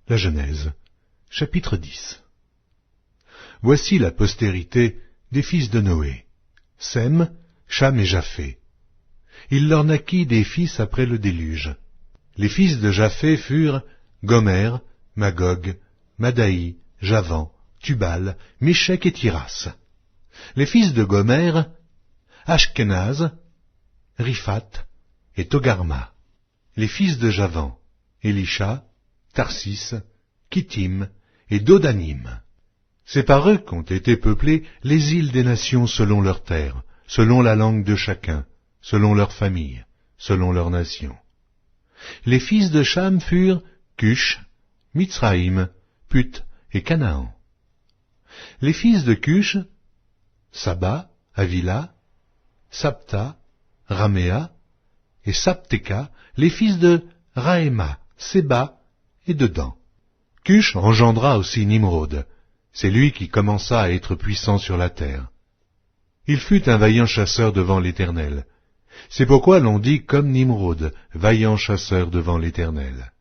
La Genèse, chapitre 10. Voici la postérité des fils de Noé, Sem, Cham et Japheth. Il leur naquit des fils après le déluge. Les fils de Japheth furent Gomer, Magog, Madaï, Javan, Tubal, Méchec et Tiras. Les fils de Gomer, Ashkenaz, Riphath et Togarma. Les fils de Javan, Elisha, Tarsis, Kittim et Dodanim. C'est par eux qu'ont été peuplées les îles des nations selon leurs terres, selon la langue de chacun, selon leur famille, selon leur nation. Les fils de Cham furent Cush, Mitzraïm, Put et Canaan. Les fils de Cush, Saba, Havila, Sabta, Raméa et Sabteka, les fils de Raéma, Séba et Dedan. Cush engendra aussi Nimrod. C'est lui qui commença à être puissant sur la terre. Il fut un vaillant chasseur devant l'Éternel. C'est pourquoi l'on dit comme Nimrod, vaillant chasseur devant l'Éternel.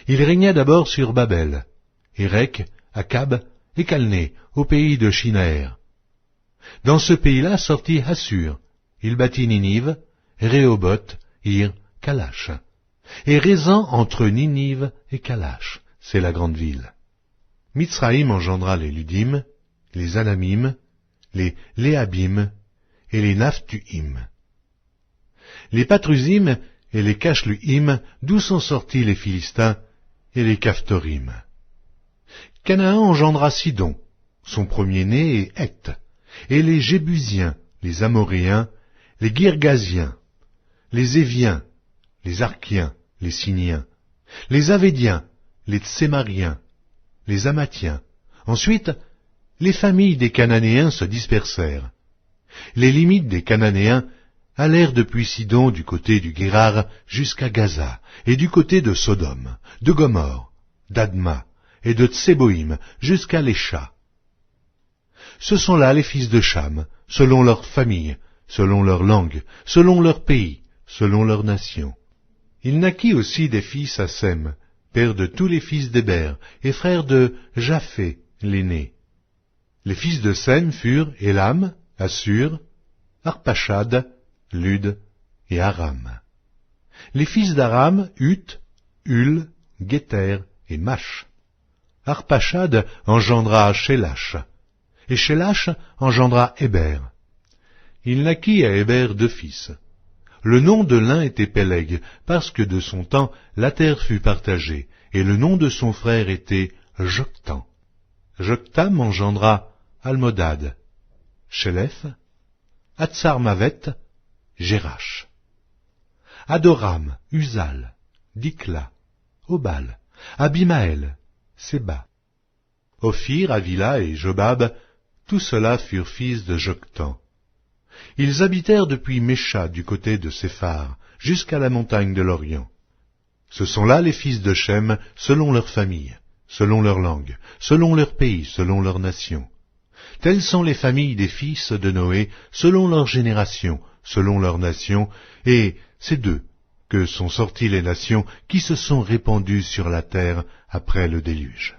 Il régna d'abord sur Babel, Érec, Akab et Calné, au pays de Shinaër. Dans ce pays-là sortit Assur. Il bâtit Ninive, Rehoboth, Ir, Kalash. Et Rézan entre Ninive et Kalash, c'est la grande ville. Mitzraïm engendra les Ludim, les Anamim, les Léabim et les Naphtuim. Les Patrusim et les Cashluim, d'où sont sortis les Philistins, et les Caphtorim. Canaan engendra Sidon, son premier-né est Heth, et les Jébusiens, les Amoréens, les Girgasiens, les Éviens, les Arkiens, les Siniens, les Avédiens, les Tsémariens, les Amathiens. Ensuite, les familles des Cananéens se dispersèrent. Les limites des Cananéens allèrent depuis Sidon du côté du Guérar jusqu'à Gaza, et du côté de Sodome, de Gomorrhe, d'Adma et de Tséboïm jusqu'à Lécha. Ce sont là les fils de Cham, selon leur famille, selon leur langue, selon leur pays, selon leur nation. Il naquit aussi des fils à Sem, père de tous les fils d'Héber, et frère de Japheth, l'aîné. Les fils de Sem furent Élam, Assur, Arpachad, Lud et Aram. Les fils d'Aram, Huth, Hul, Guéter et Mash. Arpachad engendra Shélach, et Shélach engendra Héber. Il naquit à Héber 2 fils. Le nom de l'un était Péleg, parce que de son temps la terre fut partagée, et le nom de son frère était Joktan. Joktam engendra Almodad, Shélef, Hatsarmavet, Jérach. Adoram, Uzal, Dikla, Obal, Abimaël, Séba. Ophir, Havila et Jobab, tous ceux-là furent fils de Joktan. Ils habitèrent depuis Mécha du côté de Séphar, jusqu'à la montagne de l'Orient. Ce sont là les fils de Shem, selon leur famille, selon leur langue, selon leur pays, selon leur nation. Telles sont les familles des fils de Noé, selon leur génération, selon leur nation, et c'est d'eux que sont sorties les nations qui se sont répandues sur la terre après le déluge.